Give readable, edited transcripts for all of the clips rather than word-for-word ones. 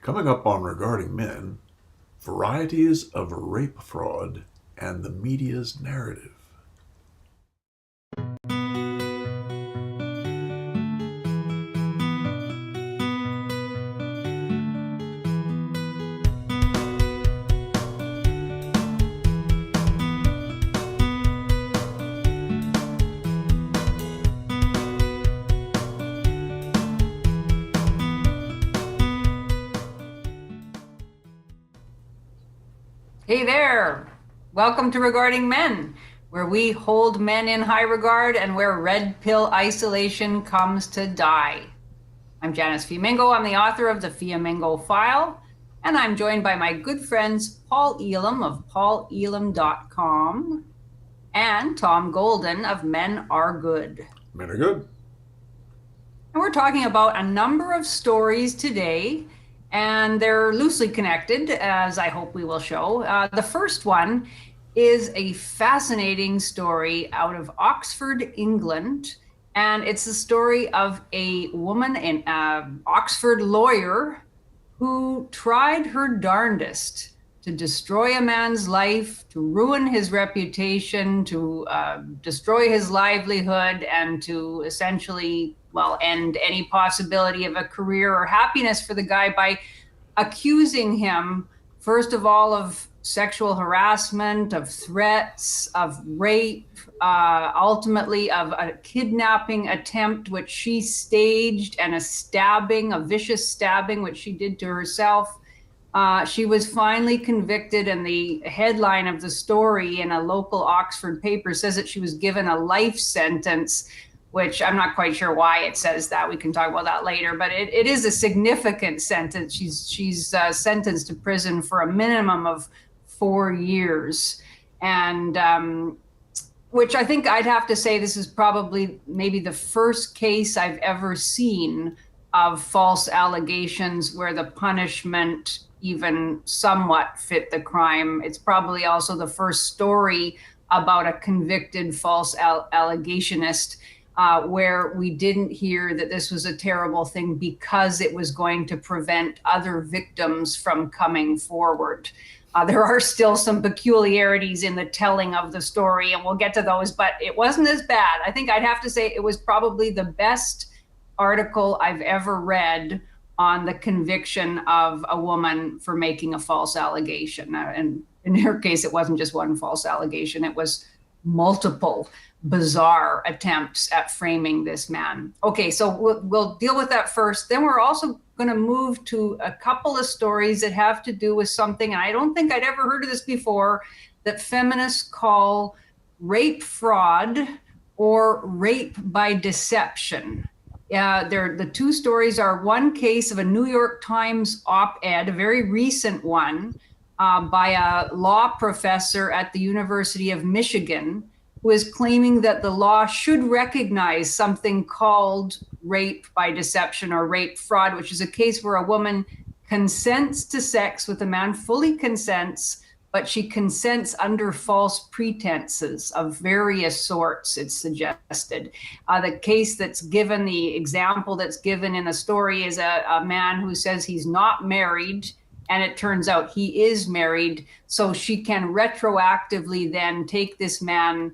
Coming up on Regarding Men, varieties of rape fraud and the media's narrative. Hey there! Welcome to Regarding Men, where we hold men in high regard and where red pill isolation comes to die. I'm Janice Fiamingo. I'm the author of the Fiamingo File, and I'm joined by my good friends Paul Elam of paulelam.com and Tom Golden of Men Are Good. Men are good. And we're talking about a number of stories today, and they're loosely connected, as I hope we will show. The first one is a fascinating story out of Oxford, England, and it's the story of a woman, an Oxford lawyer, who tried her darndest to destroy a man's life, to ruin his reputation, to destroy his livelihood, and to essentially, end any possibility of a career or happiness for the guy by accusing him, first of all, of sexual harassment, of threats, of rape, ultimately of a kidnapping attempt, which she staged, and a vicious stabbing, which she did to herself. She was finally convicted, and the headline of the story in a local Oxford paper says that she was given a life sentence, which I'm not quite sure why it says that. We can talk about that later, but it is a significant sentence. She's sentenced to prison for a minimum of 4 years. And which I think I'd have to say this is probably maybe the first case I've ever seen of false allegations where the punishment even somewhat fit the crime. It's probably also the first story about a convicted false allegationist where we didn't hear that this was a terrible thing because it was going to prevent other victims from coming forward. There are still some peculiarities in the telling of the story, and we'll get to those, but it wasn't as bad. I think I'd have to say it was probably the best article I've ever read on the conviction of a woman for making a false allegation. And in her case, it wasn't just one false allegation, it was multiple bizarre attempts at framing this man. Okay, so we'll deal with that first. Then we're also going to move to a couple of stories that have to do with something, and I don't think I'd ever heard of this before, that feminists call rape fraud or rape by deception. The two stories are one case of a New York Times op-ed, a very recent one, by a law professor at the University of Michigan, who is claiming that the law should recognize something called rape by deception or rape fraud, which is a case where a woman consents to sex with a man, fully consents, but she consents under false pretenses of various sorts, it's suggested. The case that's given, the example that's given in the story is a man who says he's not married, and it turns out he is married. So she can retroactively then take this man,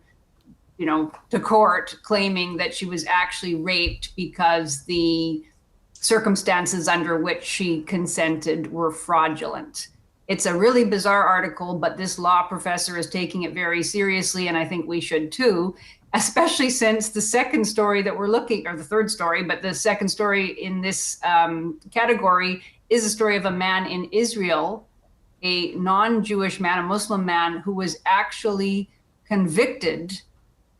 to court, claiming that she was actually raped because the circumstances under which she consented were fraudulent. It's a really bizarre article, but this law professor is taking it very seriously, and I think we should too, especially since the second story that we're looking, or the third story, but the second story in this category is a story of a man in Israel, a non-Jewish man, a Muslim man, who was actually convicted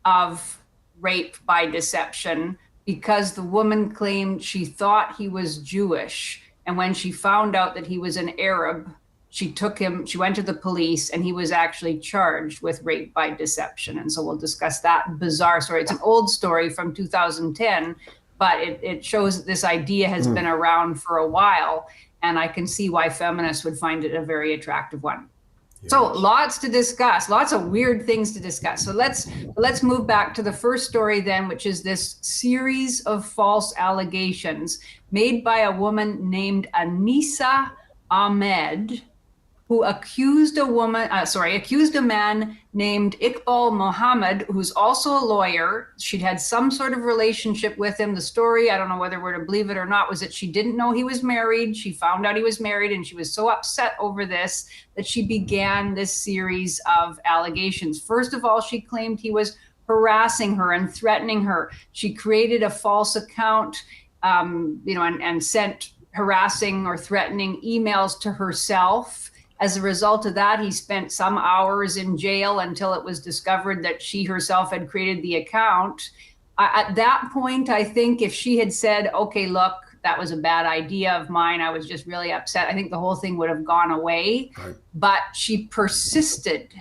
of rape by deception because the woman claimed she thought he was Jewish. And when she found out that he was an Arab, she went to the police, and he was actually charged with rape by deception. And so we'll discuss that bizarre story. It's an old story from 2010, but it shows that this idea has been around for a while. And I can see why feminists would find it a very attractive one. Yes. So lots to discuss, lots of weird things to discuss. So let's move back to the first story then, which is this series of false allegations made by a woman named Anissa Ahmed, who accused accused a man named Iqbal Mohammed, who's also a lawyer. She'd had some sort of relationship with him. The story, I don't know whether we're to believe it or not, was that she didn't know he was married. She found out he was married, and she was so upset over this that she began this series of allegations. First of all, she claimed he was harassing her and threatening her. She created a false account, and sent harassing or threatening emails to herself. As a result of that, he spent some hours in jail until it was discovered that she herself had created the account. At that point, I think if she had said, okay, look, that was a bad idea of mine, I was just really upset, I think the whole thing would have gone away. Right. But she persisted.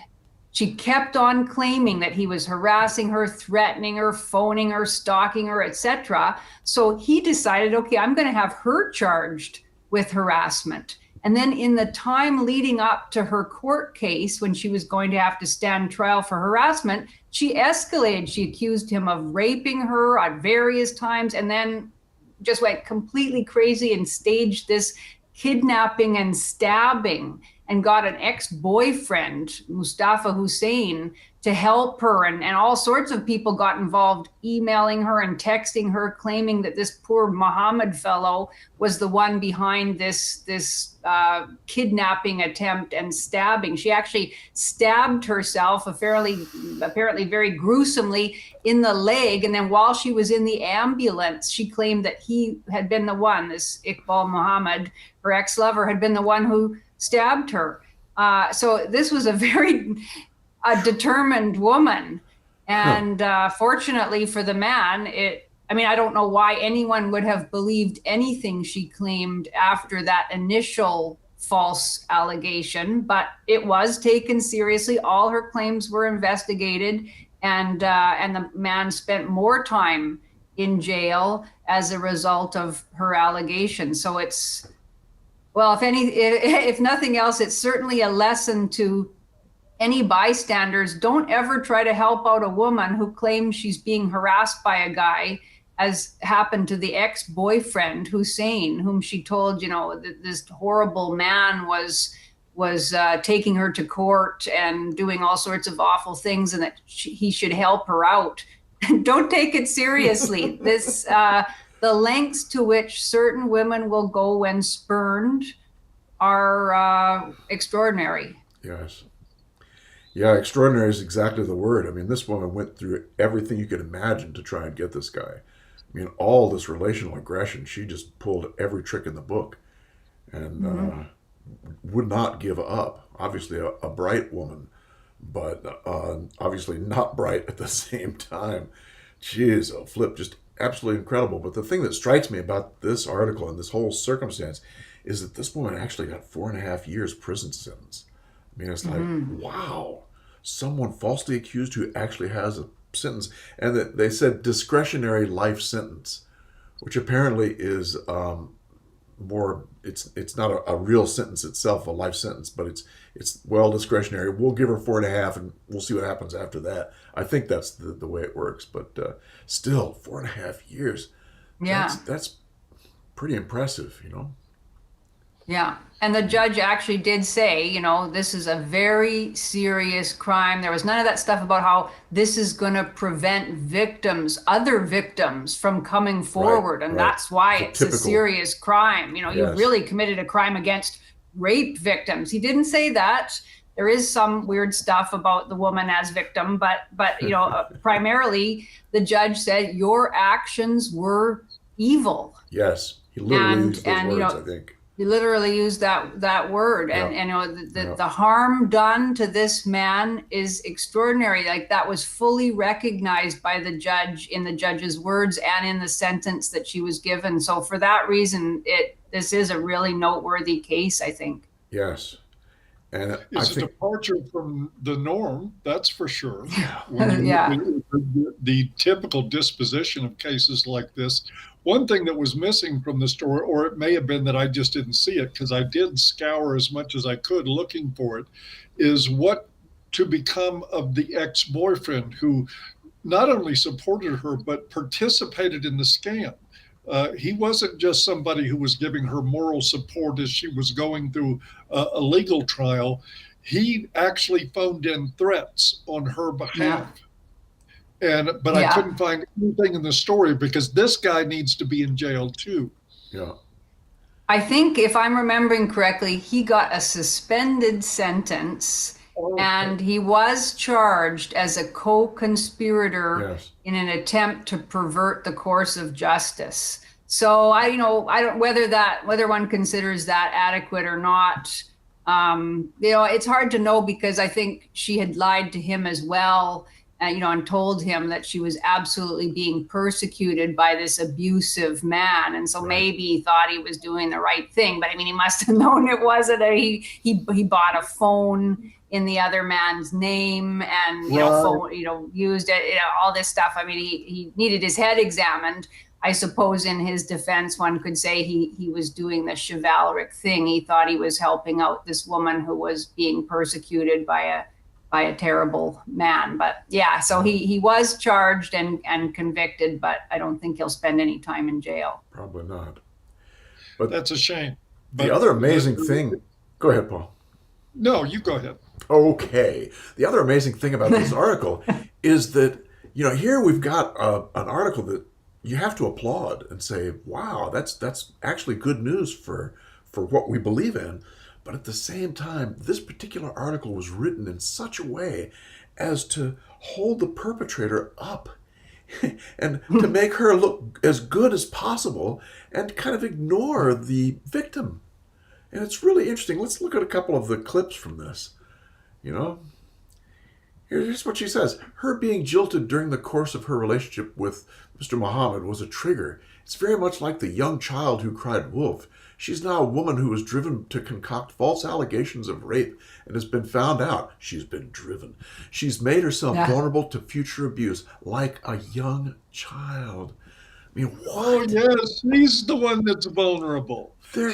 She kept on claiming that he was harassing her, threatening her, phoning her, stalking her, etc. So he decided, okay, I'm going to have her charged with harassment. And then in the time leading up to her court case, when she was going to have to stand trial for harassment, she escalated. She accused him of raping her at various times, and then just went completely crazy and staged this kidnapping and stabbing, and got an ex-boyfriend, Mustafa Hussein, to help her. And all sorts of people got involved, emailing her and texting her, claiming that this poor Muhammad fellow was the one behind this kidnapping attempt and stabbing. She actually stabbed herself apparently very gruesomely in the leg. And then while she was in the ambulance, she claimed that he had been the one, this Iqbal Muhammad, her ex-lover, had been the one who stabbed her. So this was a very determined woman. And fortunately for the man, I don't know why anyone would have believed anything she claimed after that initial false allegation, but it was taken seriously. All her claims were investigated, and the man spent more time in jail as a result of her allegations. So it's, well, if nothing else, it's certainly a lesson to any bystanders. Don't ever try to help out a woman who claims she's being harassed by a guy, as happened to the ex-boyfriend Hussein, whom she told, this horrible man was taking her to court and doing all sorts of awful things, and that he should help her out. Don't take it seriously. The lengths to which certain women will go when spurned are extraordinary. Yes. Yeah, extraordinary is exactly the word. I mean, this woman went through everything you could imagine to try and get this guy. I mean, all this relational aggression, she just pulled every trick in the book, and would not give up. Obviously, a bright woman, but obviously not bright at the same time. She is a flip, just absolutely incredible. But the thing that strikes me about this article and this whole circumstance is that this woman actually got 4.5 years prison sentence. I mean, it's like, wow, someone falsely accused who actually has a sentence. And that they said discretionary life sentence, which apparently is more, it's not a real sentence itself, a life sentence, but it's well discretionary. We'll give her 4.5 and we'll see what happens after that. I think that's the way it works, but still 4.5 years. Yeah. That's pretty impressive, Yeah. And the judge actually did say, this is a very serious crime. There was none of that stuff about how this is going to prevent other victims from coming forward. And that's why it's a serious crime. You've really committed a crime against rape victims. He didn't say that. There is some weird stuff about the woman as victim, but primarily the judge said your actions were evil. Yes. He literally used those words, I think. You literally used that word, and the harm done to this man is extraordinary. Like, that was fully recognized by the judge in the judge's words and in the sentence that she was given. So for that reason, this is a really noteworthy case, I think. Yes. And it's a departure from the norm, that's for sure. Yeah. The typical disposition of cases like this. One thing that was missing from the story, or it may have been that I just didn't see it because I did scour as much as I could looking for it, is what to become of the ex-boyfriend who not only supported her, but participated in the scam. He wasn't just somebody who was giving her moral support as she was going through a legal trial. He actually phoned in threats on her behalf. But I couldn't find anything in the story because this guy needs to be in jail too. Yeah. I think if I'm remembering correctly, he got a suspended sentence and he was charged as a co-conspirator in an attempt to pervert the course of justice. So I don't whether one considers that adequate or not. It's hard to know because I think she had lied to him as well. And told him that she was absolutely being persecuted by this abusive man. And so maybe he thought he was doing the right thing, but I mean, he must have known it wasn't. He bought a phone in the other man's name and, used it, all this stuff. I mean, he needed his head examined. I suppose in his defense, one could say he was doing the chivalric thing. He thought he was helping out this woman who was being persecuted by a terrible man. But yeah, so he was charged and convicted, but I don't think he'll spend any time in jail. Probably not. But that's a shame. The other amazing thing, go ahead, Paul. No, you go ahead. Okay. The other amazing thing about this article is that, here we've got an article that you have to applaud and say, wow, that's actually good news for what we believe in. But at the same time, this particular article was written in such a way as to hold the perpetrator up and to make her look as good as possible and kind of ignore the victim. And it's really interesting. Let's look at a couple of the clips from this. Here's what she says. Her being jilted during the course of her relationship with Mr. Muhammad was a trigger. It's very much like the young child who cried wolf. She's now a woman who was driven to concoct false allegations of rape and has been found out. She's been driven. She's made herself vulnerable to future abuse like a young child. I mean, what? Oh, yes, she's the one that's vulnerable. They're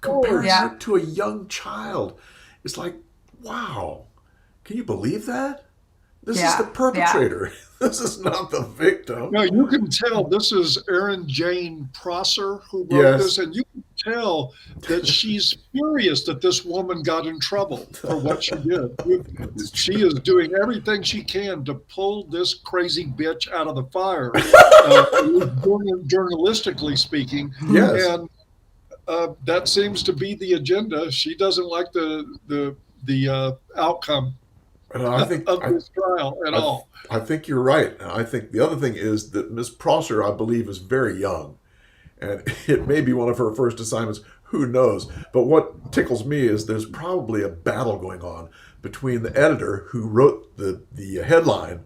comparing her to a young child. It's like, wow. Can you believe that? This is the perpetrator. This is not the victim. No, you can tell this is Erin Jane Prosser who wrote this, and you can tell that she's furious that this woman got in trouble for what she did. She is doing everything she can to pull this crazy bitch out of the fire, journalistically speaking. Yes. And that seems to be the agenda. She doesn't like the outcome of this trial at all. I think you're right. I think the other thing is that Miss Prosser, I believe, is very young. And it may be one of her first assignments. Who knows? But what tickles me is there's probably a battle going on between the editor who wrote the headline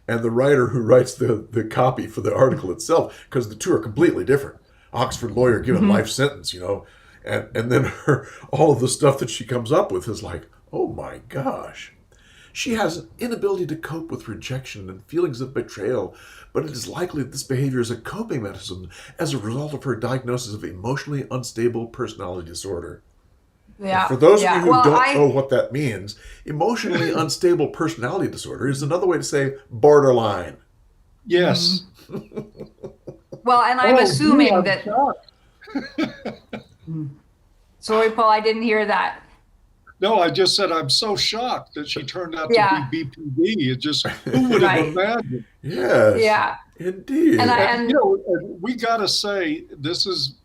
and the writer who writes the copy for the article itself, because the two are completely different. Oxford lawyer given life sentence, and then all of the stuff that she comes up with is like, oh my gosh. She has an inability to cope with rejection and feelings of betrayal, but it is likely that this behavior is a coping mechanism as a result of her diagnosis of emotionally unstable personality disorder. Yeah. And for those of you who don't know what that means, emotionally unstable personality disorder is another way to say borderline. Yes. Well, and I'm assuming that... Sorry, Paul, I didn't hear that. No, I just said I'm so shocked that she turned out to be BPD. It just, who would have imagined? Yes. Yeah. Indeed. And we got to say,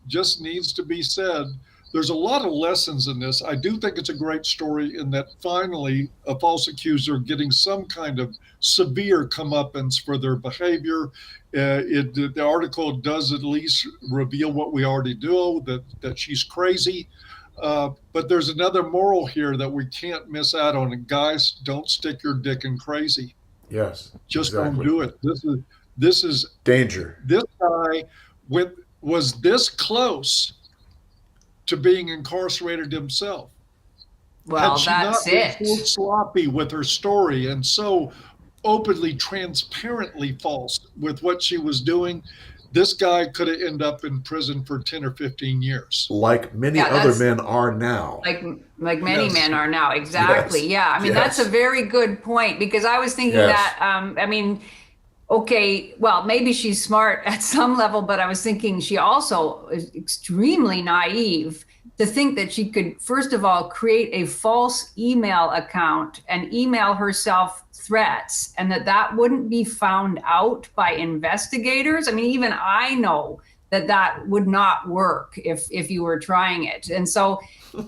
just needs to be said. There's a lot of lessons in this. I do think it's a great story in that finally a false accuser getting some kind of severe comeuppance for their behavior. The article does at least reveal what we already know, that she's crazy. But there's another moral here that we can't miss out on. And guys, don't stick your dick in crazy. Yes. Just don't do it. This is danger. This guy was this close to being incarcerated himself. Well, had she that's not it. been so sloppy with her story and so openly, transparently false with what she was doing, this guy could have ended up in prison for 10 or 15 years. Like many other men are now. Like many men are now. Exactly. Yes. Yeah. I mean, that's a very good point, because I was thinking that, okay, well, maybe she's smart at some level, but I was thinking she also is extremely naive to think that she could, first of all, create a false email account and email herself threats, and that wouldn't be found out by investigators. I mean, even I know that would not work if you were trying it. And so,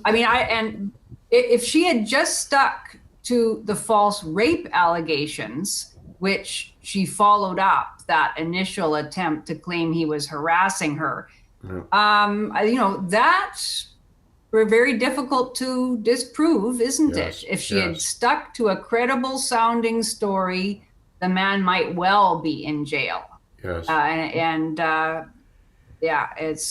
I mean, and if she had just stuck to the false rape allegations, which she followed up that initial attempt to claim he was harassing her. Yeah. That's very difficult to disprove, isn't it? If she had stuck to a credible sounding story, the man might well be in jail. Yes. It's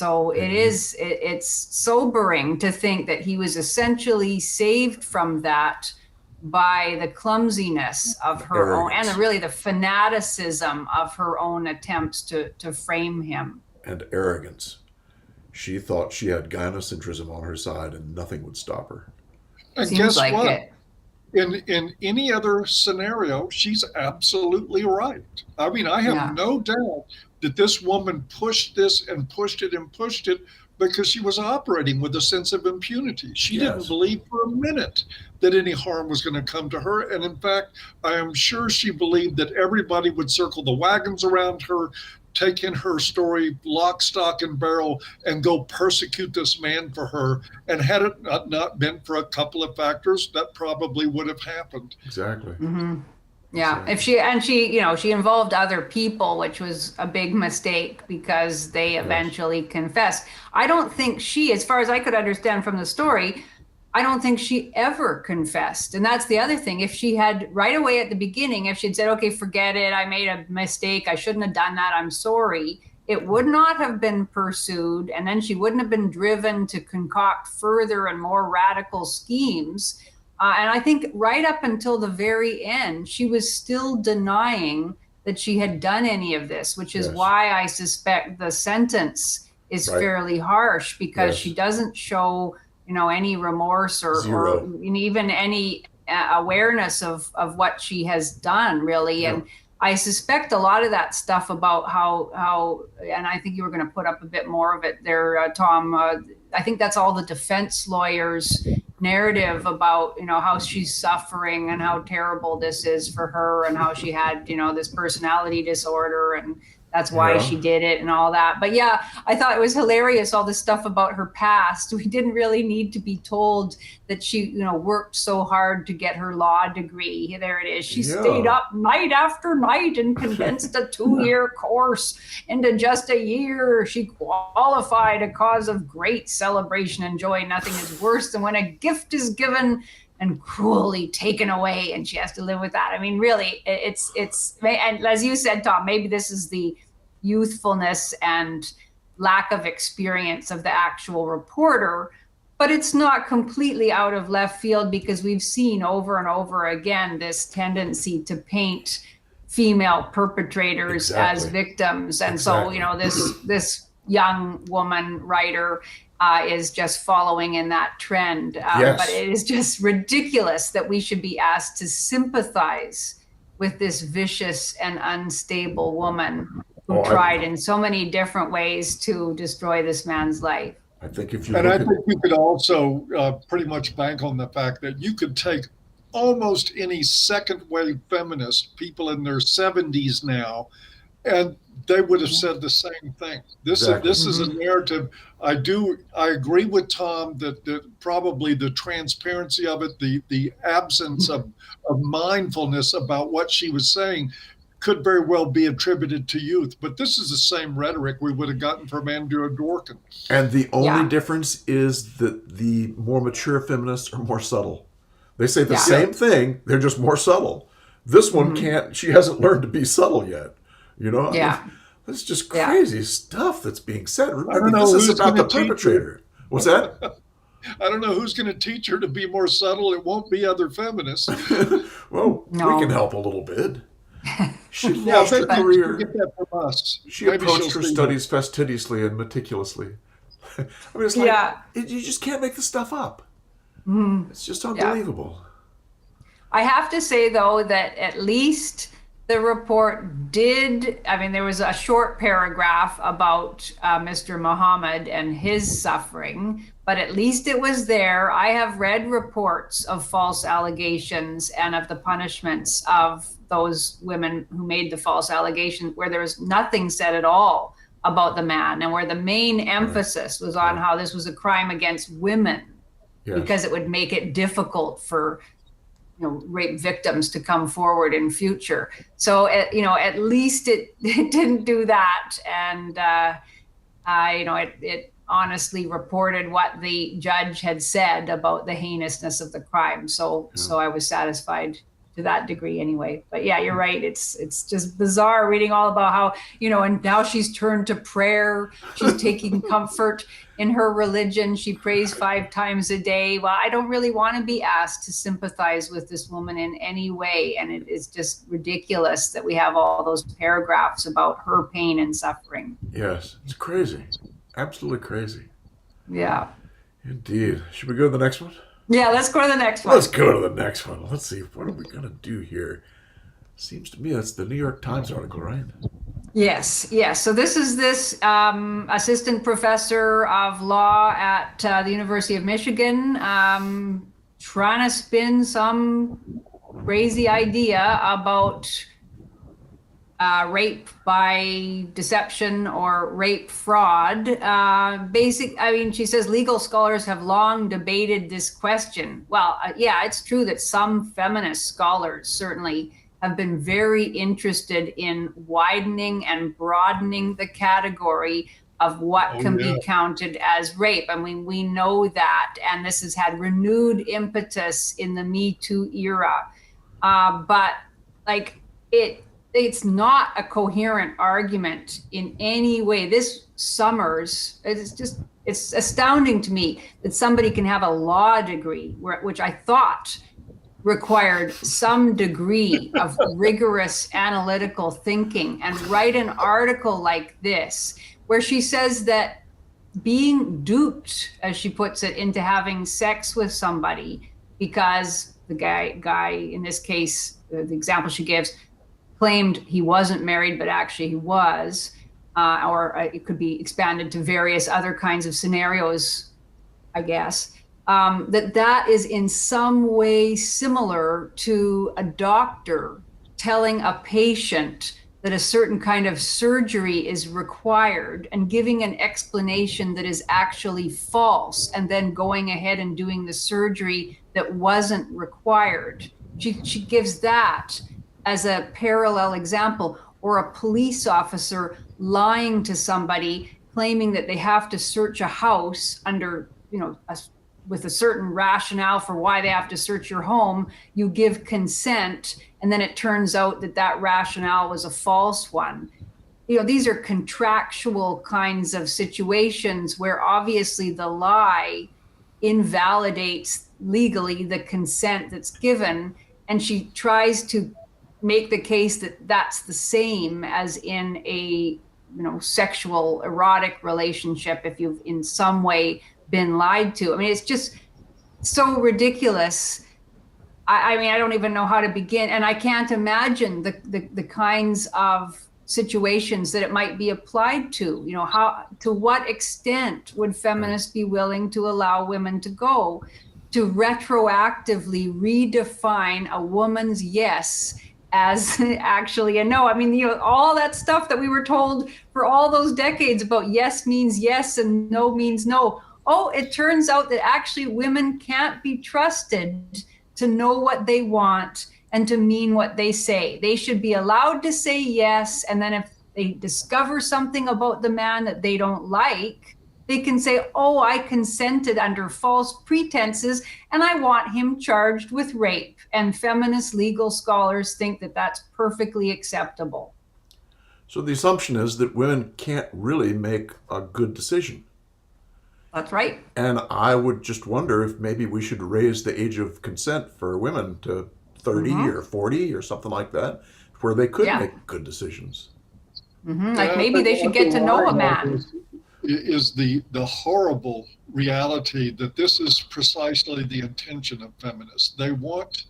sobering to think that he was essentially saved from that by the clumsiness of her own, and really the fanaticism of her own attempts to frame him. And arrogance. She thought she had gynocentrism on her side and nothing would stop her. And guess what? In any other scenario, she's absolutely right. I mean, I have no doubt that this woman pushed this and pushed it and pushed it because she was operating with a sense of impunity. She didn't believe for a minute that any harm was going to come to her. And in fact, I am sure she believed that everybody would circle the wagons around her, take in her story, lock, stock, and barrel, and go persecute this man for her. And had it not been for a couple of factors, that probably would have happened. Exactly. Mm-hmm. Yeah, if she involved other people, which was a big mistake because they eventually confessed. I don't think she, as far as I could understand from the story, I don't think she ever confessed. And that's the other thing. If she had right away at the beginning, if she'd said, okay, forget it, I made a mistake, I shouldn't have done that, I'm sorry, it would not have been pursued. And then she wouldn't have been driven to concoct further and more radical schemes. And I think right up until the very end, she was still denying that she had done any of this, which is why I suspect the sentence is fairly harsh, because she doesn't show, any remorse or even any awareness of what she has done, really. And I suspect a lot of that stuff about how, and I think you were going to put up a bit more of it there, Tom. I think that's all the defense lawyers' narrative about, how she's suffering and how terrible this is for her and how she had, this personality disorder and that's why she did it and all that. But yeah, I thought it was hilarious, all this stuff about her past. We didn't really need to be told that she, worked so hard to get her law degree. There it is. She stayed up night after night and condensed a 2-year course into just a year. She qualified, a cause of great celebration and joy. Nothing is worse than when a gift is given and cruelly taken away, and she has to live with that. I mean, really, it's, and as you said, Tom, maybe this is the youthfulness and lack of experience of the actual reporter, but it's not completely out of left field, because we've seen over and over again this tendency to paint female perpetrators as victims. And so, this young woman writer is just following in that trend. But it is just ridiculous that we should be asked to sympathize with this vicious and unstable woman who tried in so many different ways to destroy this man's life. I think if you I think you could also pretty much bank on the fact that you could take almost any second wave feminist, people in their 70s now, and they would have said the same thing. This is a narrative. I agree with Tom that probably the transparency of it, the absence of mindfulness about what she was saying could very well be attributed to youth. But this is the same rhetoric we would have gotten from Andrea Dworkin. And the only difference is that the more mature feminists are more subtle. They say the same thing, they're just more subtle. This one can't, she hasn't learned to be subtle yet. It's just crazy stuff that's being said. Remember, this is about the perpetrator. What's that? I don't know who's going to teach her to be more subtle. It won't be other feminists. Well, we can help a little bit. She lost her career. Get that from us. She approached her studies fastidiously and meticulously. I mean, it's like, you just can't make this stuff up. It's just unbelievable. I have to say, though, that at least The report did, I mean, there was a short paragraph about Mr. Muhammad and his suffering, but at least it was there. I have read reports of false allegations and of the punishments of those women who made the false allegation where there was nothing said at all about the man, and where the main emphasis was on how this was a crime against women, because it would make it difficult for rape victims to come forward in future. So, at least it didn't do that. And, it honestly reported what the judge had said about the heinousness of the crime. So I was satisfied to that degree anyway. But yeah, you're right. It's just bizarre reading all about how, and now she's turned to prayer. She's taking comfort in her religion. She prays 5 times a day. Well, I don't really want to be asked to sympathize with this woman in any way. And it is just ridiculous that we have all those paragraphs about her pain and suffering. Yes, it's crazy. Absolutely crazy. Yeah. Indeed. Should we go to the next one? Yeah, let's go to the next one. Let's go to the next one. Let's see. What are we going to do here? Seems to me that's the New York Times article, right? Yes. So this is assistant professor of law at the University of Michigan trying to spin some crazy idea about rape by deception or rape fraud. She says legal scholars have long debated this question. Well, it's true that some feminist scholars certainly have been very interested in widening and broadening the category of what can be counted as rape. I mean, we know that, and this has had renewed impetus in the Me Too era. But it's not a coherent argument in any way. This Summers, it's astounding to me that somebody can have a law degree, which I thought required some degree of rigorous analytical thinking, and write an article like this, where she says that being duped, as she puts it, into having sex with somebody because the guy in this case, the example she gives, claimed he wasn't married, but actually he was, or it could be expanded to various other kinds of scenarios, I guess, that is in some way similar to a doctor telling a patient that a certain kind of surgery is required and giving an explanation that is actually false, and then going ahead and doing the surgery that wasn't required. She gives that as a parallel example, or a police officer lying to somebody, claiming that they have to search a house under, with a certain rationale for why they have to search your home. You give consent, and then it turns out that rationale was a false one. These are contractual kinds of situations where obviously the lie invalidates legally the consent that's given, and she tries to make the case that that's the same as in a sexual erotic relationship if you've in some way been lied to. I mean, it's just so ridiculous. I mean, I don't even know how to begin, and I can't imagine the kinds of situations that it might be applied to. To what extent would feminists be willing to allow women to go to retroactively redefine a woman's yes as actually a no? I mean, all that stuff that we were told for all those decades about yes means yes and no means no. Oh, it turns out that actually women can't be trusted to know what they want and to mean what they say. They should be allowed to say yes, and then if they discover something about the man that they don't like, they can say, oh, I consented under false pretenses and I want him charged with rape. And feminist legal scholars think that that's perfectly acceptable. So the assumption is that women can't really make a good decision. That's right. And I would just wonder if maybe we should raise the age of consent for women to 30 or 40 or something like that, where they could make good decisions. Like maybe they should get to know a man. Is the horrible reality that this is precisely the intention of feminists. They want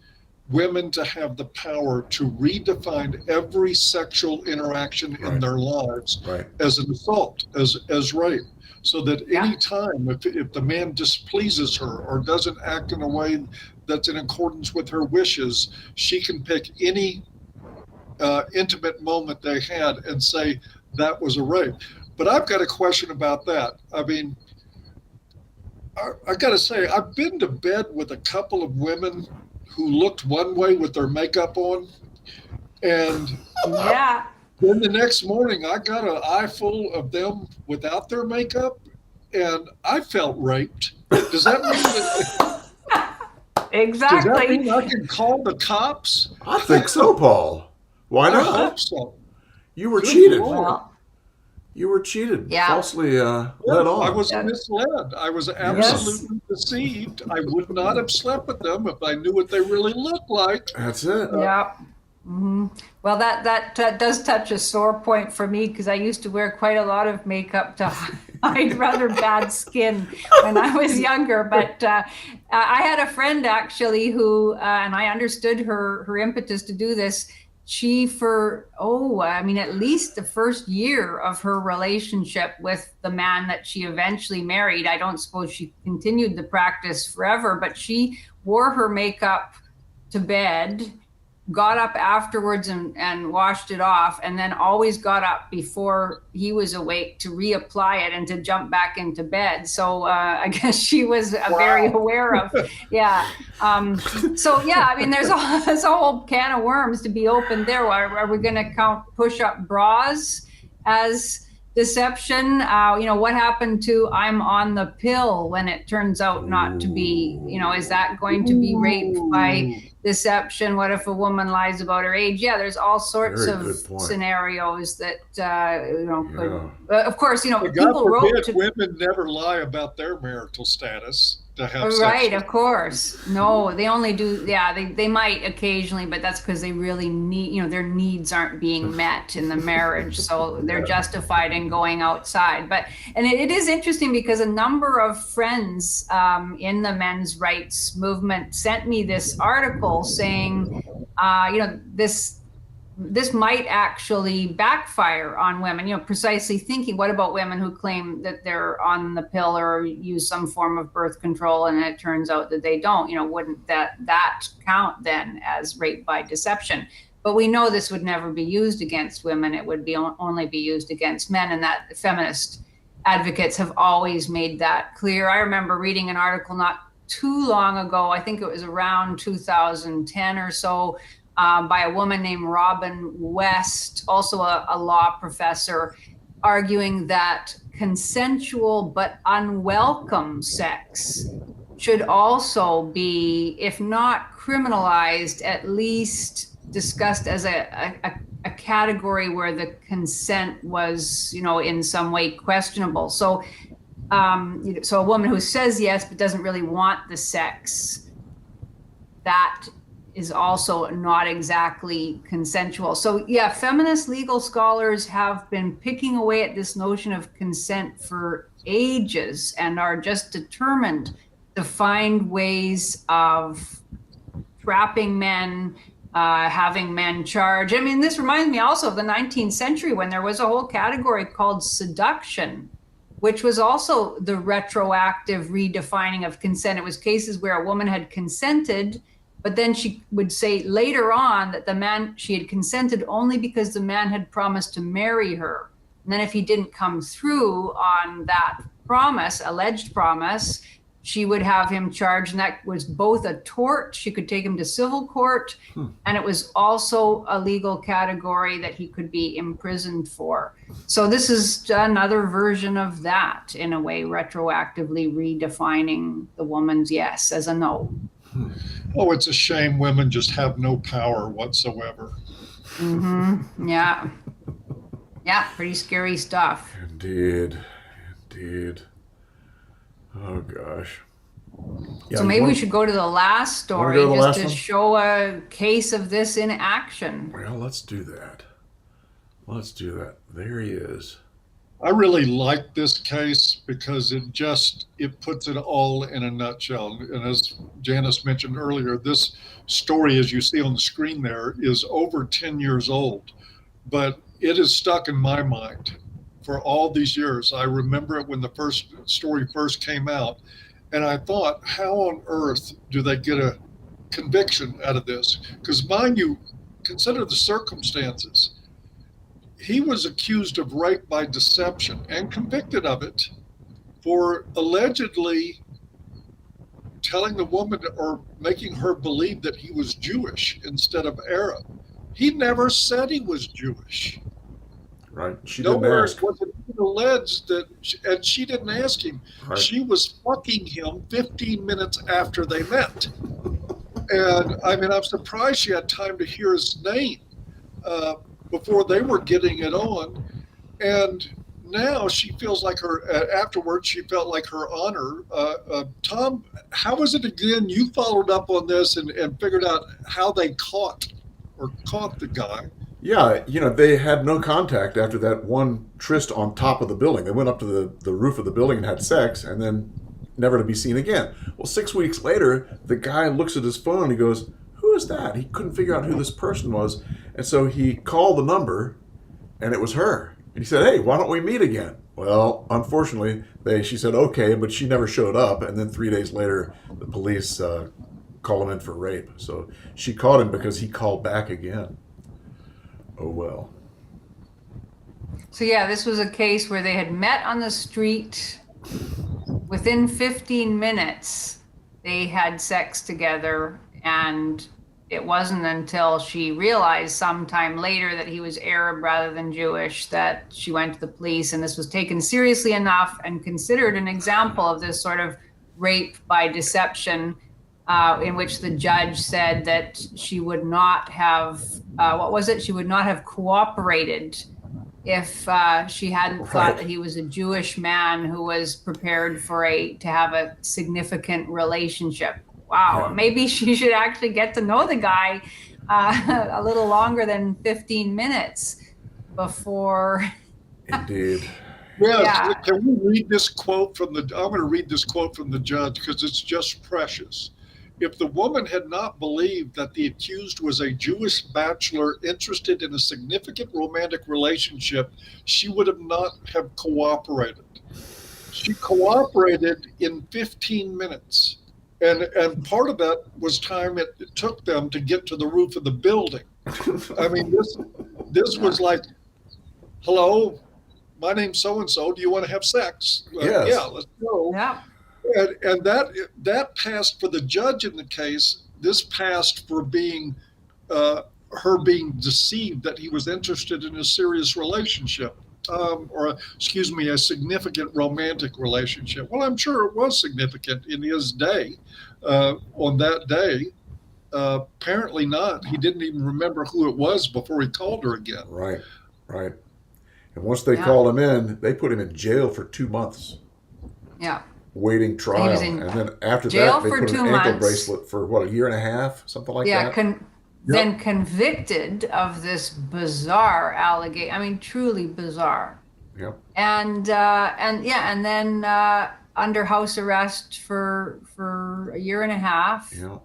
women to have the power to redefine every sexual interaction in Right. their lives Right. as an assault, as rape. So that any time if the man displeases her or doesn't act in a way that's in accordance with her wishes, she can pick any intimate moment they had and say that was a rape. But I've got a question about that. I mean, I got to say, I've been to bed with a couple of women who looked one way with their makeup on, and Yeah. then the next morning I got an eye full of them without their makeup, and I felt raped. Does that mean Exactly. I can call the cops? I think so, Paul. Why I not? hope so. You were Good cheated. Lord. Well, You were cheated, yeah. falsely led Yes, on. I was misled. I was absolutely deceived. I would not have slept with them if I knew what they really looked like. That's it. Yeah. Well, that does touch a sore point for me because I used to wear quite a lot of makeup to hide rather bad skin when I was younger. But I had a friend actually who, and I understood her impetus to do this. She at least the first year of her relationship with the man that she eventually married. I don't suppose she continued the practice forever, but she wore her makeup to bed, got up afterwards and washed it off, and then always got up before he was awake to reapply it and to jump back into bed. So I guess she was very aware of, yeah. So yeah, I mean, there's a whole can of worms to be opened there. Are we going to count push-up bras as deception? What happened to I'm on the pill when it turns out not to be? Is that going to be rape by deception? What if a woman lies about her age? Yeah, there's all sorts Very of good point. scenarios that could. Yeah. Of course, God people wrote forbid to. women never lie about their marital status to have sex. Right, of course. No, they only do. Yeah, they might occasionally, but that's because they really need. Their needs aren't being met in the marriage, so they're justified in going outside. And it is interesting because a number of friends in the men's rights movement sent me this article saying, this might actually backfire on women, precisely thinking, what about women who claim that they're on the pill or use some form of birth control and it turns out that they don't, wouldn't that count then as rape by deception? But we know this would never be used against women. It would only be used against men, and that feminist advocates have always made that clear. I remember reading an article not too long ago, I think it was around 2010 or so, by a woman named Robin West, also a law professor, arguing that consensual but unwelcome sex should also be, if not criminalized, at least discussed as a category where the consent was, in some way questionable. So a woman who says yes but doesn't really want the sex, that is also not exactly consensual. So yeah, feminist legal scholars have been picking away at this notion of consent for ages and are just determined to find ways of trapping men, having men charge. I mean, this reminds me also of the 19th century when there was a whole category called seduction, which was also the retroactive redefining of consent. It was cases where a woman had consented, but then she would say later on that she had consented only because the man had promised to marry her. And then if he didn't come through on that promise, alleged promise, she would have him charged. And that was both a tort, she could take him to civil court, and it was also a legal category that he could be imprisoned for. So this is another version of that, in a way, retroactively redefining the woman's yes as a no. Oh, it's a shame women just have no power whatsoever. Yeah. Yeah, pretty scary stuff. Indeed. Oh, gosh. Yeah, so maybe we should go to the last story just to show a case of this in action. Well, let's do that. There he is. I really like this case because it puts it all in a nutshell. And as Janice mentioned earlier, this story, as you see on the screen there, is over 10 years old, but it is stuck in my mind for all these years. I remember it when the first story first came out, and I thought, how on earth do they get a conviction out of this? Because mind you, consider the circumstances. He was accused of rape by deception and convicted of it for allegedly telling the woman or making her believe that he was Jewish instead of Arab. He never said he was Jewish. Right. She didn't Nowhere ask. was it even alleged that, and she didn't ask him. Right. She was fucking him 15 minutes after they met. And I mean, I'm surprised she had time to hear his name before they were getting it on. And now she feels like afterwards, she felt like her honor. Tom, how was it again? You followed up on this and figured out how they caught the guy. Yeah, they had no contact after that one tryst on top of the building. They went up to the roof of the building and had sex, and then never to be seen again. Well, 6 weeks later, the guy looks at his phone and he goes, "Who is that?" He couldn't figure out who this person was. And so he called the number, and it was her. And he said, "Hey, why don't we meet again?" Well, unfortunately, she said okay, but she never showed up. And then 3 days later, the police called him in for rape. So she caught him because he called back again. Oh, well. So yeah, this was a case where they had met on the street. Within 15 minutes, they had sex together, and it wasn't until she realized sometime later that he was Arab rather than Jewish that she went to the police, and this was taken seriously enough and considered an example of this sort of rape by deception, in which the judge said that she would not have, she would not have cooperated if she hadn't thought that he was a Jewish man who was prepared to have a significant relationship. Wow, Yeah. maybe she should actually get to know the guy a little longer than 15 minutes before. Indeed. Yeah. Can we read this quote from I'm going to read this quote from the judge because it's just precious. If the woman had not believed that the accused was a Jewish bachelor interested in a significant romantic relationship, she would not have cooperated. She cooperated in 15 minutes. And part of that was time it took them to get to the roof of the building. I mean, this was like, hello, my name's so-and-so. Do you want to have sex? Yes. Yeah, let's go. Yeah. And that passed for the judge in the case. This passed for being her being deceived that he was interested in a serious relationship, a significant romantic relationship. Well, I'm sure it was significant in his day. On that day, apparently not. He didn't even remember who it was before he called her again. Right. And once they called him in, they put him in jail for 2 months. Yeah. Waiting trial, He was in and then after jail that they for put 2 an ankle months. bracelet for what, a year and a half, something like that. Then convicted of this bizarre allegation. I mean, truly bizarre. Yep. And then under house arrest for a year and a half. Yeah.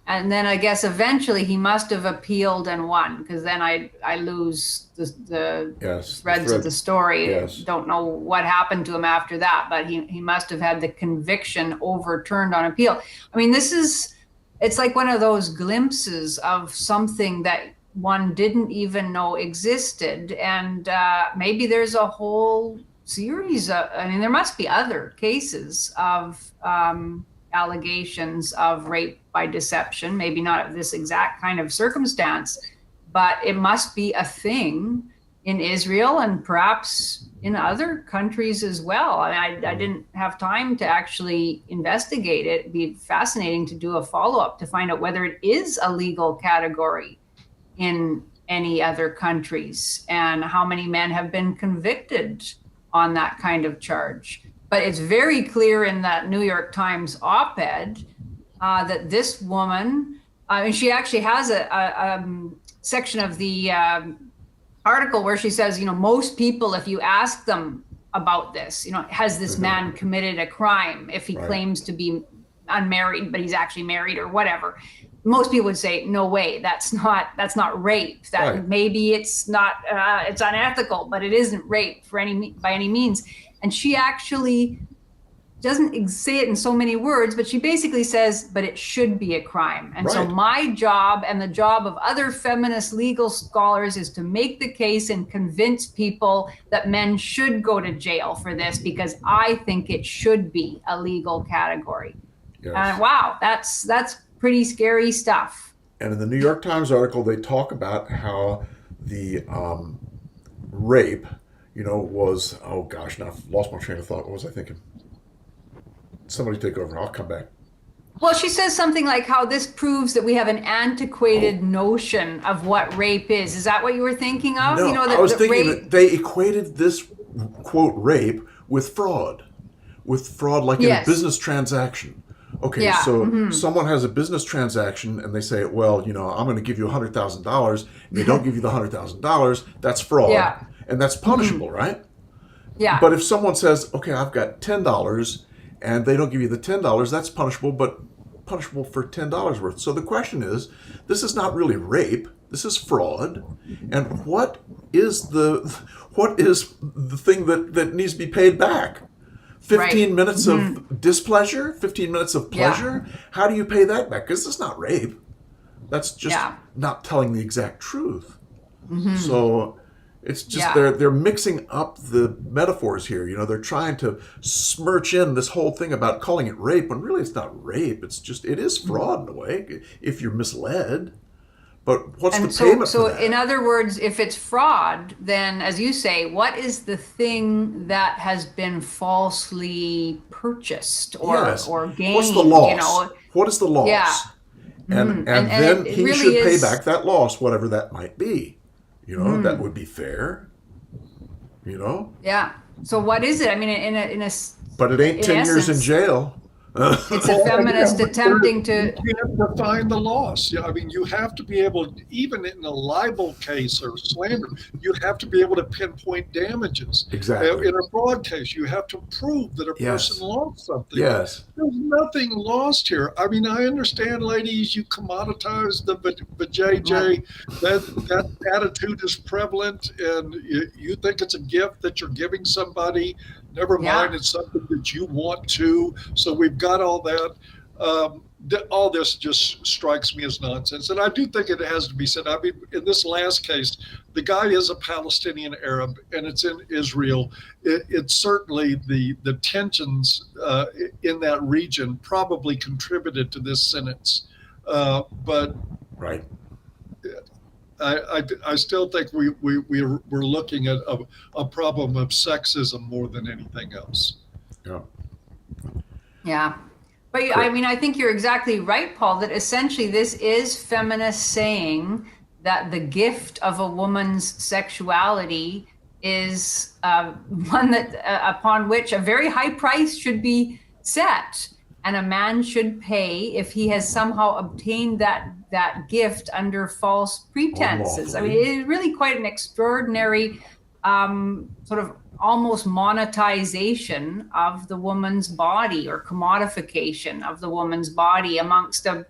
And then I guess eventually he must have appealed and won, because then I lose the threads of the story. Yes. Don't know what happened to him after that, but he must have had the conviction overturned on appeal. I mean, it's like one of those glimpses of something that one didn't even know existed. And maybe there's a whole series there must be other cases of allegations of rape by deception, maybe not this exact kind of circumstance, but it must be a thing in Israel and perhaps in other countries as well. I didn't have time to actually investigate it. It'd be fascinating to do a follow-up to find out whether it is a legal category in any other countries and how many men have been convicted on that kind of charge. But it's very clear in that New York Times op-ed that this woman, she actually has a section of the article where she says, most people, if you ask them about this. Has this man committed a crime if he Right. claims to be unmarried, but he's actually married or whatever? Most people would say, no way, that's not rape. That Right. maybe it's not, it's unethical, but it isn't rape by any means. And she actually doesn't say it in so many words, but she basically says, but it should be a crime. And so Right. my job and the job of other feminist legal scholars is to make the case and convince people that men should go to jail for this, because I think it should be a legal category. Yes. And wow, that's pretty scary stuff. And in the New York Times article, they talk about how the rape, was, oh gosh, now I've lost my train of thought. What was I thinking? Somebody take over. I'll come back. Well, she says something like how this proves that we have an antiquated notion of what rape is. Is that what you were thinking of? No, I was thinking that they equated this, quote, rape with fraud. Like in a business transaction. Okay, Yeah. so someone has a business transaction and they say, well, I'm going to give you $100,000. And they don't give you the $100,000. That's fraud. Yeah. And that's punishable, right? Yeah. But if someone says, okay, I've got $10 and they don't give you the $10, that's punishable, but punishable for $10 worth. So the question is, this is not really rape. This is fraud. And what is the thing that needs to be paid back? 15 minutes of displeasure? 15 minutes of pleasure? Yeah. How do you pay that back? Because it's not rape. That's just not telling the exact truth. So it's just they're mixing up the metaphors here. They're trying to smirch in this whole thing about calling it rape when really it's not rape. It is fraud in a way if you're misled. But what's the payment for that? So in other words, if it's fraud, then as you say, what is the thing that has been falsely purchased or gained? What's the loss? What is the loss? Yeah. And then he really should pay back that loss, whatever that might be. That would be fair. Yeah. So what is it? I mean, in a but it ain't 10 years in jail. It's a feminist attempting to. You have to find the loss. I mean, you have to be able, even in a libel case or slander, you have to be able to pinpoint damages. Exactly. In a fraud case, you have to prove that a person lost something. Yes. There's nothing lost here. I mean, I understand, ladies, you commoditize the JJ. That attitude is prevalent, and you think it's a gift that you're giving somebody. Never mind, it's something that you want to. So we've got all that. All this just strikes me as nonsense. And I do think it has to be said. I mean, in this last case, the guy is a Palestinian Arab, and it's in Israel. It's certainly the tensions in that region probably contributed to this sentence. But right. I still think we're looking at a problem of sexism more than anything else. Yeah. Yeah. But I mean, I think you're exactly right, Paul, that essentially this is feminists saying that the gift of a woman's sexuality is one that upon which a very high price should be set. And a man should pay if he has somehow obtained that gift under false pretenses. I mean, it is really quite an extraordinary sort of almost monetization of the woman's body, or commodification of the woman's body, amongst a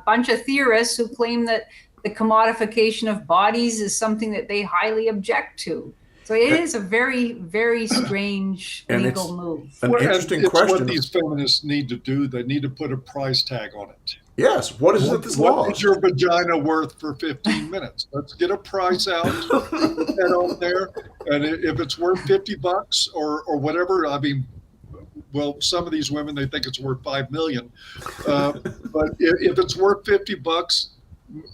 bunch of theorists who claim that the commodification of bodies is something that they highly object to. So it is a very, very strange legal move. An interesting question. It's what these feminists need to do. They need to put a price tag on it. Yes. What is it that's lost? What is your vagina worth for 15 minutes? Let's get a price out, put that on there. And if it's worth $50 or whatever, I mean, well, some of these women, they think it's worth $5 million. But if it's worth $50,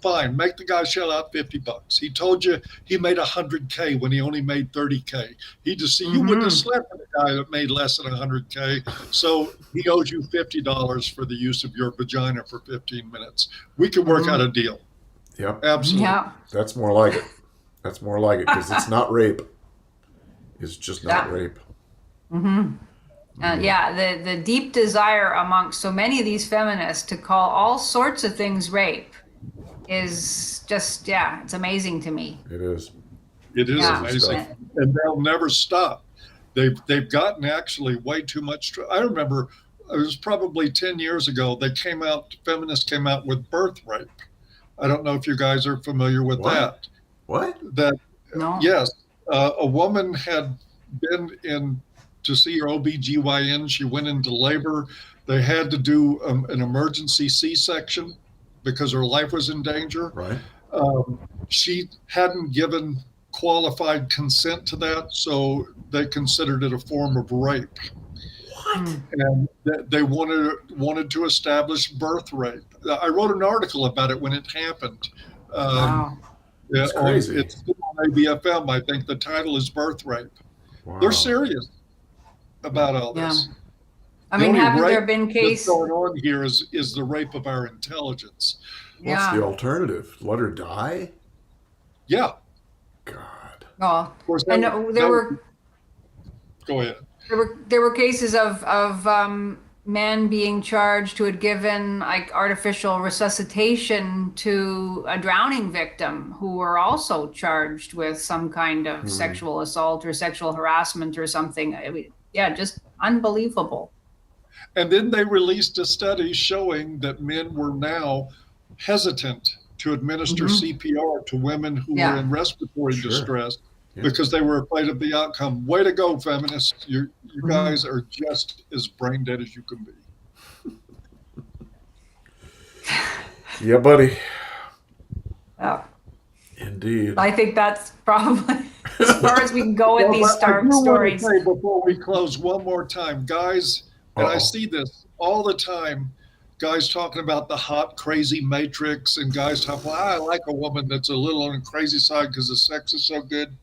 fine, make the guy shell out $50. He told you he made $100K when he only made $30K. You wouldn't have slept with a guy that made less than $100K. So he owes you $50 for the use of your vagina for 15 minutes. We can work out a deal. Yep. Absolutely. Yeah. That's more like it. That's more like it, because it's not rape. It's just not rape. The deep desire amongst so many of these feminists to call all sorts of things rape is just, it's amazing to me. It is. It is amazing. And they'll never stop. They've gotten actually way too much. I remember it was probably 10 years ago. Feminists came out with Birthrape. I don't know if you guys are familiar with What? that. What? That No. yes, a woman had been in to see her OBGYN. She went into labor. They had to do an emergency C-section because her life was in danger. Right. She hadn't given qualified consent to that, so they considered it a form of rape. What? And they wanted to establish birth rape. I wrote an article about it when it happened. Wow. That's crazy. It's still on ABFM. I think the title is Birth Rape. Wow. They're serious about all this. Yeah. I mean, haven't there been What's cases? going on here is the rape of our intelligence. What's Yeah. the alternative? Let her die? Yeah. God. Oh, Of course, and there were Go ahead. there were cases of men being charged who had given like artificial resuscitation to a drowning victim who were also charged with some kind of sexual assault or sexual harassment or something. I mean, yeah, just unbelievable. And then they released a study showing that men were now hesitant to administer CPR to women who were in respiratory distress because they were afraid of the outcome. Way to go, feminists. You guys are just as brain dead as you can be. Yeah, buddy. Yeah. Indeed. I think that's probably as far as we can go with these I do stories. want to say before we close one more time, guys, and I see this all the time, guys talking about the hot, crazy matrix, and guys talking, well, I like a woman that's a little on the crazy side because the sex is so good.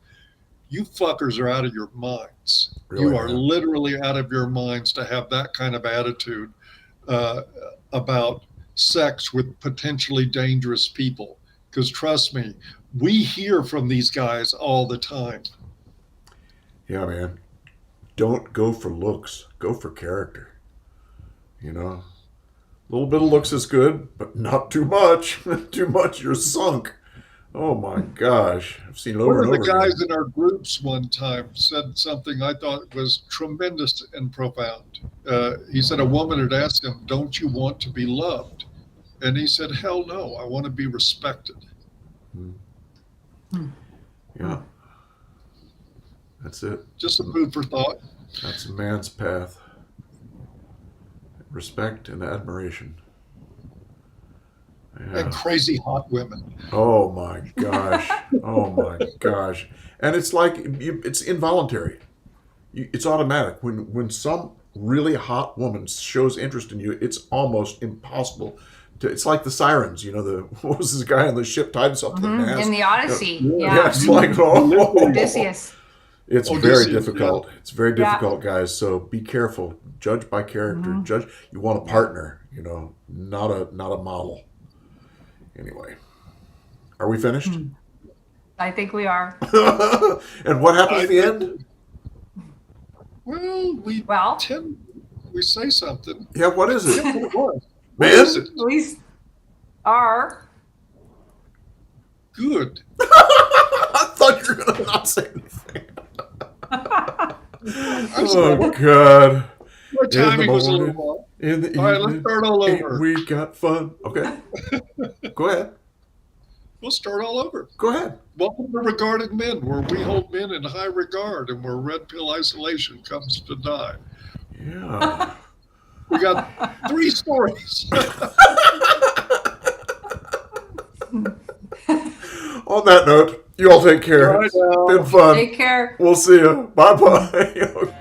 You fuckers are out of your minds. Really, you are man. literally out of your minds to have that kind of attitude about sex with potentially dangerous people. Because trust me, we hear from these guys all the time. Yeah, man. Don't go for looks. Go for character. You know? A little bit of looks is good, but not too much. Too much, you're sunk. Oh my gosh. I've seen it over and One over of the guys again. in our groups one time said something I thought was tremendous and profound. He said a woman had asked him, "Don't you want to be loved?" And he said, "Hell no, I want to be respected." Yeah. That's it. Just some food for thought. That's a man's path. Respect and admiration. Yeah. And crazy hot women. Oh my gosh. Oh my gosh. And it's like, it's involuntary. It's automatic. When some really hot woman shows interest in you, it's almost impossible to, it's like the sirens, you know, what was this guy on the ship tied himself to the mast? In the Odyssey. Yeah, it's like, Odysseus. It's Odysseus, very difficult. Yeah. It's very difficult, guys. So be careful. Judge by character. Judge. You want a partner, you know, not a model. Anyway, are we finished? I think we are. And what happens at the end? Well, we say something. Yeah, what is it? What Man? is it? At least are Good. I thought you were going to not say anything. Oh, God. My timing was a little off. In the evening, All right, let's start all over. We got fun. Okay. Go ahead. We'll start all over. Go ahead. Welcome to Regarded Men, where we hold men in high regard and where red pill isolation comes to die. Yeah. We got 3 stories. On that note, you all take care. Bye now. It's been fun. take care. We'll see you. Bye-bye.